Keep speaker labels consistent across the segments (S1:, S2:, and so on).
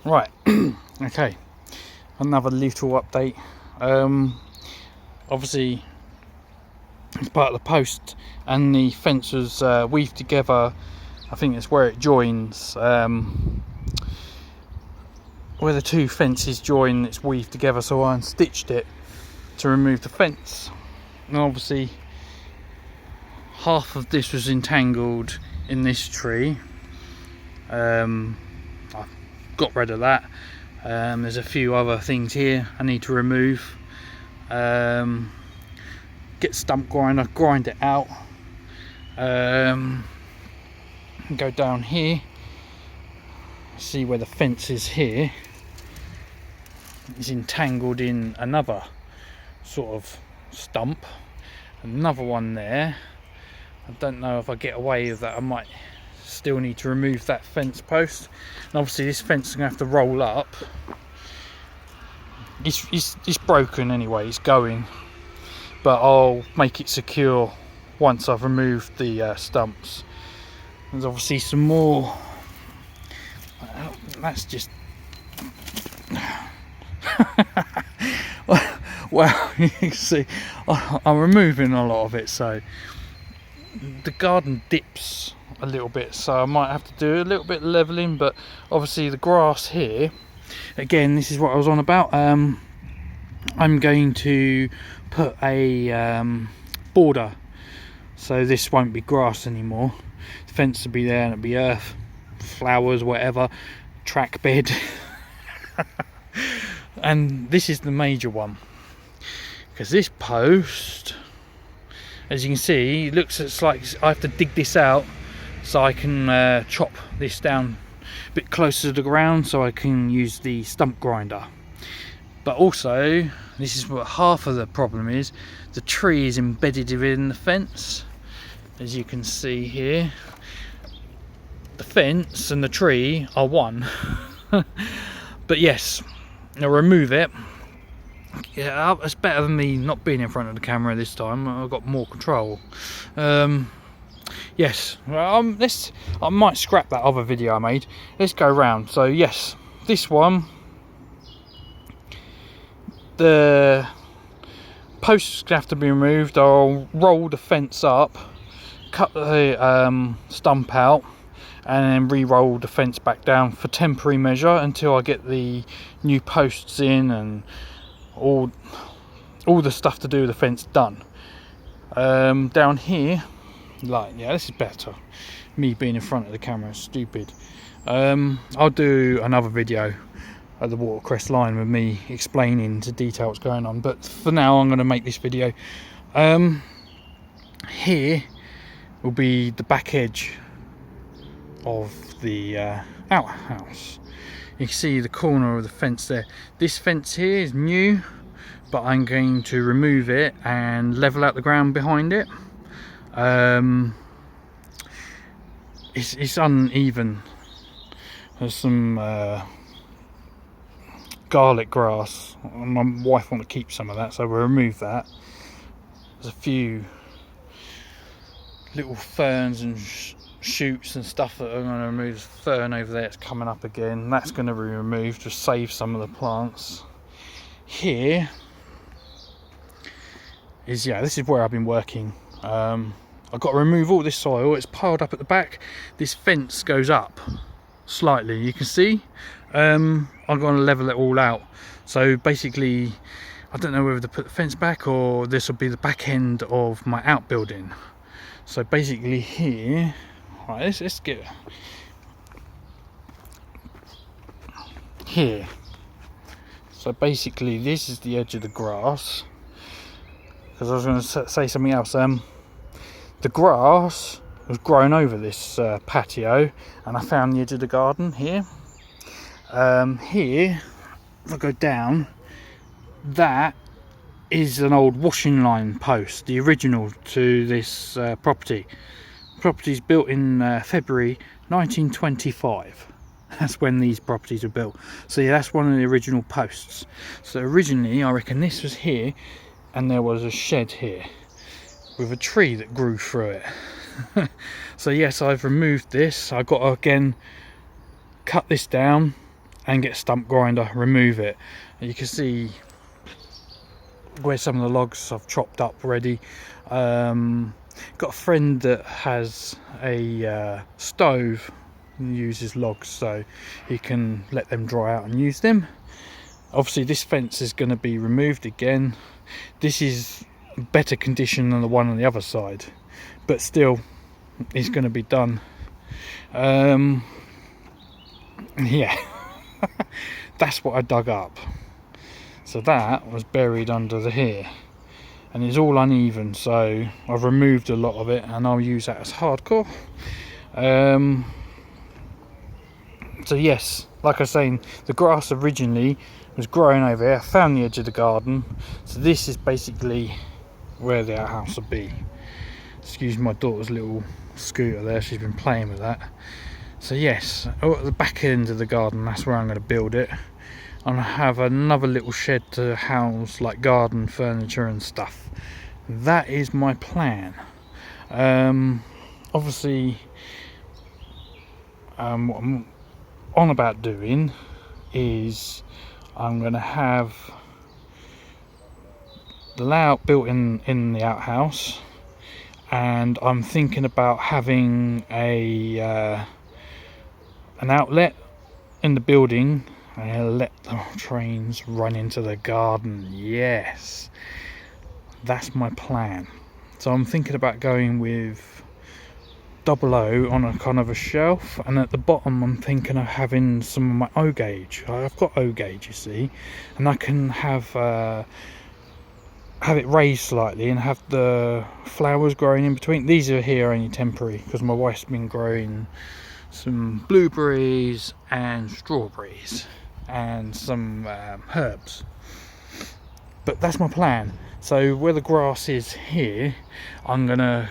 S1: Right, okay, another little update. Obviously, it's part of the post, and the fence was weaved together. I think it's where it joins, where the two fences join, it's weaved together, so I unstitched it to remove the fence. And obviously, half of this was entangled in this tree. I've got rid of that. There's a few other things here I need to remove. Get stump grinder, grind it out. Go down here, see where the fence is here. It's entangled in another sort of stump, another one there. I don't know if I get away with that. I might still need to remove that fence post, and obviously this fence is going to have to roll up. It's broken anyway, it's going, but I'll make it secure once I've removed the stumps. There's obviously some more. That's just well, you can see I'm removing a lot of it, so the garden dips a little bit, so I might have to do a little bit of leveling. But obviously the grass here, again, this is what I was on about. I'm going to put a border, so this won't be grass anymore. The fence will be there, and it'll be earth, flowers, whatever, track bed. And this is the major one, because this post, as you can see, it looks, it's like I have to dig this out so I can chop this down a bit closer to the ground so I can use the stump grinder. But also, this is what half of the problem is, the tree is embedded within the fence. As you can see here, the fence and the tree are one. But yes, I'll remove it. Yeah, it's better than me not being in front of the camera this time. I've got more control. Yes, I might scrap that other video I made. Let's go round. So yes, this one, the posts have to be removed. I'll roll the fence up, cut the stump out, and then re-roll the fence back down for temporary measure until I get the new posts in and all the stuff to do with the fence done. Down here, like, yeah, this is better. Me being in front of the camera is stupid. I'll do another video at the watercress line with me explaining to detail what's going on, but for now I'm going to make this video. Here will be the back edge of the outhouse. You can see the corner of the fence there. This fence here is new, but I'm going to remove it and level out the ground behind it. It's uneven. There's some garlic grass. My wife wants to keep some of that, so we'll remove that. There's a few little ferns and shoots and stuff that I'm going to remove. There's a fern over there, it's coming up again. That's going to be removed to save some of the plants. Here is, yeah, this is where I've been working. I've got to remove all this soil. It's piled up at the back. This fence goes up slightly, you can see. I'm going to level it all out. So basically, I don't know whether to put the fence back or this will be the back end of my outbuilding. So basically here, right, let's get here. So basically this is the edge of the grass, because I was going to say something else. The grass was grown over this patio, and I found the edge of the garden here. Here, if I go down, that is an old washing line post, the original to this property. The property's built in February 1925. That's when these properties were built. So yeah, that's one of the original posts. So originally, I reckon this was here, and there was a shed here with a tree that grew through it. So yes, I've removed this. I've got to again cut this down and get a stump grinder, remove it. You can see where some of the logs I've chopped up already. Got a friend that has a stove and uses logs, so he can let them dry out and use them. Obviously this fence is going to be removed again. This is better condition than the one on the other side, but still it's going to be done. Yeah. That's what I dug up. So that was buried under the here, and it's all uneven, so I've removed a lot of it and I'll use that as hardcore. So yes, like I was saying, the grass originally was growing over here. I found the edge of the garden, so this is basically where the outhouse will be. Excuse my daughter's little scooter there, she's been playing with that. So yes, at the back end of the garden, that's where I'm going to build it. I'm going to have another little shed to house like garden furniture and stuff. That is my plan. Obviously, what I'm on about doing is I'm going to have the layout built in the outhouse, and I'm thinking about having an outlet in the building and let the trains run into the garden. Yes, that's my plan. So I'm thinking about going with double O on a kind of a shelf, and at the bottom I'm thinking of having some of my O gauge. I've got O gauge, you see, and I can have it raised slightly and have the flowers growing in between. These are here only temporary because my wife's been growing some blueberries and strawberries and some herbs, but that's my plan. So where the grass is here, I'm gonna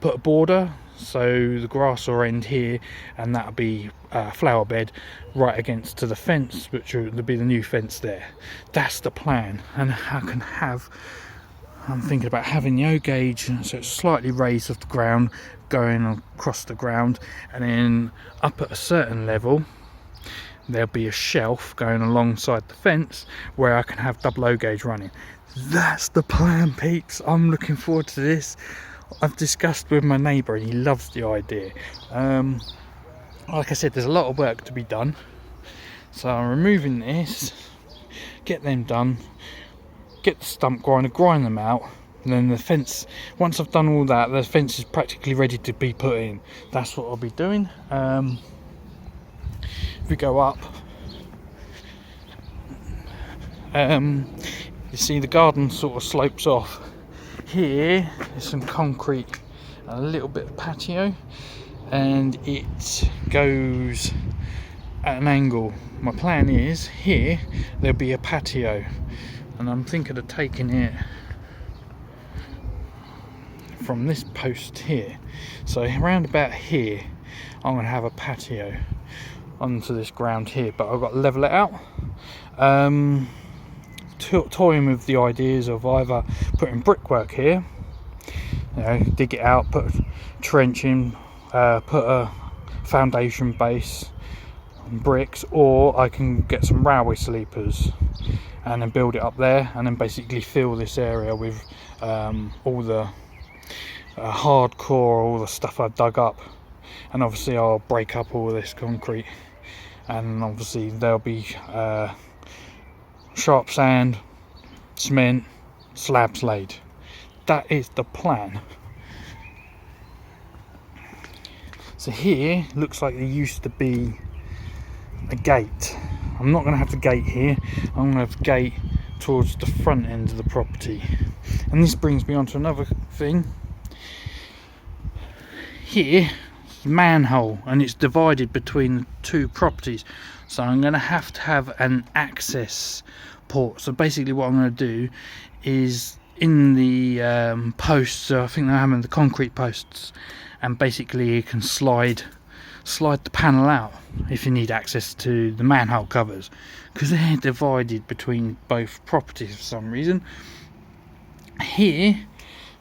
S1: put a border, so the grass will end here, and that'll be a flower bed right against to the fence, which will be the new fence there. That's the plan. And I'm thinking about having the O gauge, so it's slightly raised off the ground, going across the ground, and then up at a certain level there'll be a shelf going alongside the fence where I can have double O gauge running. That's the plan, peeps. I'm looking forward to this. I've discussed with my neighbour and he loves the idea. Like I said, there's a lot of work to be done, so I'm removing this, get them done, get the stump grinder, grind them out, and then the fence, once I've done all that, the fence is practically ready to be put in. That's what I'll be doing. If we go up, you see the garden sort of slopes off. Here is some concrete, a little bit of patio, and it goes at an angle. My plan is here there'll be a patio, and I'm thinking of taking it from this post here, so around about here I'm going to have a patio onto this ground here, but I've got to level it out. Toying with the ideas of either putting brickwork here, you know, dig it out, put a trench in, put a foundation base and bricks, or I can get some railway sleepers and then build it up there, and then basically fill this area with all the hardcore, all the stuff I've dug up, and obviously I'll break up all this concrete, and obviously there'll be sharp sand, cement, slabs laid. That is the plan. So here looks like there used to be a gate. I'm not going to have the gate here, I'm going to have the gate towards the front end of the property. And this brings me on to another thing. Here, manhole, and it's divided between two properties, so I'm going to have an access port. So basically what I'm going to do is in the posts, so I think they're having the concrete posts, and basically you can slide the panel out if you need access to the manhole covers, because they're divided between both properties for some reason. Here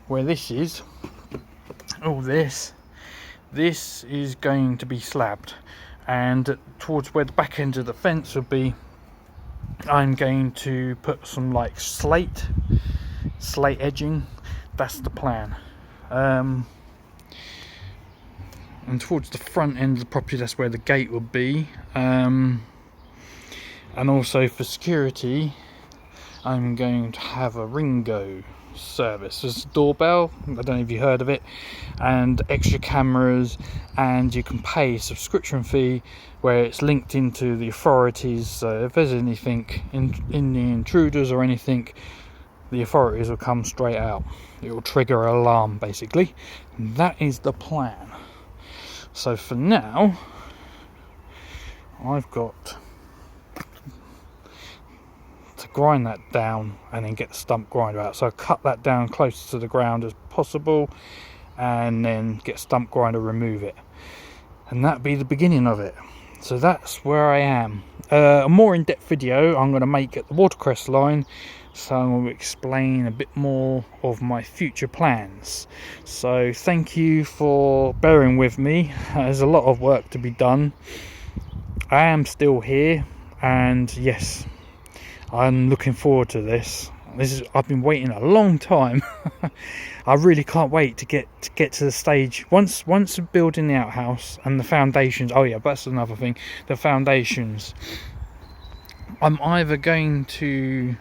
S1: where this is, all this is going to be slabbed, and towards where the back end of the fence would be, I'm going to put some like slate edging. That's the plan. And towards the front end of the property, that's where the gate will be. And also for security, I'm going to have a Ringo service. There's a doorbell, I don't know if you heard of it, and extra cameras, and you can pay a subscription fee where it's linked into the authorities. So if there's anything in the intruders or anything, the authorities will come straight out. It will trigger an alarm basically. And that is the plan. So for now, I've got to grind that down and then get the stump grinder out. So I cut that down close to the ground as possible, and then get stump grinder, remove it, and that'd be the beginning of it. So that's where I am. A more in-depth video I'm going to make at the watercress line, so I'm going to explain a bit more of my future plans. So thank you for bearing with me. There's a lot of work to be done. I am still here, and yes, I'm looking forward to this. I've been waiting a long time. I really can't wait to get to the stage once building the outhouse and the foundations. Oh yeah, that's another thing. The foundations. I'm either going to,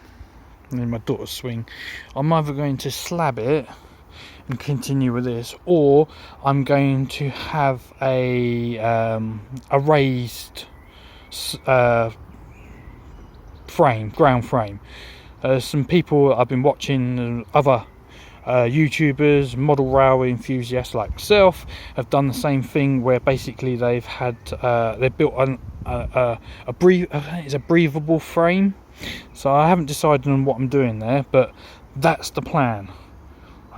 S1: in my daughter's swing, I'm either going to slab it and continue with this, or I'm going to have a raised ground frame. Some people I've been watching, other YouTubers, model railway enthusiasts like myself, have done the same thing, where basically they've built a breathable frame. So I haven't decided on what I'm doing there, but that's the plan.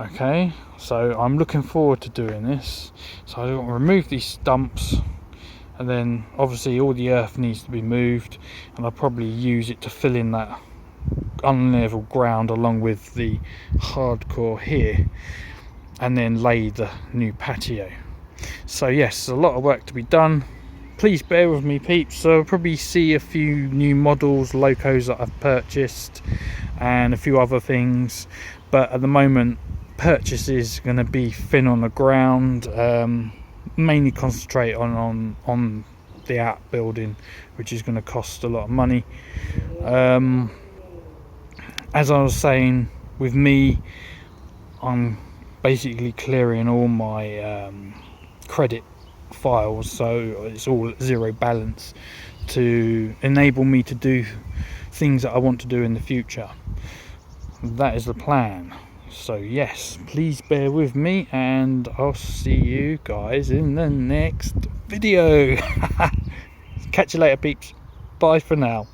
S1: Okay, so I'm looking forward to doing this. So I want to remove these stumps, and then obviously all the earth needs to be moved, and I'll probably use it to fill in that unlevel ground along with the hardcore here, and then lay the new patio. So yes, a lot of work to be done. Please bear with me, peeps. So I'll probably see a few new models, locos that I've purchased, and a few other things, but at the moment purchase is going to be thin on the ground. Mainly concentrate on the outbuilding, which is going to cost a lot of money. As I was saying, with me, I'm basically clearing all my credit files, so it's all at zero balance, to enable me to do things that I want to do in the future. That is the plan. So yes, please bear with me, and I'll see you guys in the next video. Catch you later, peeps. Bye for now.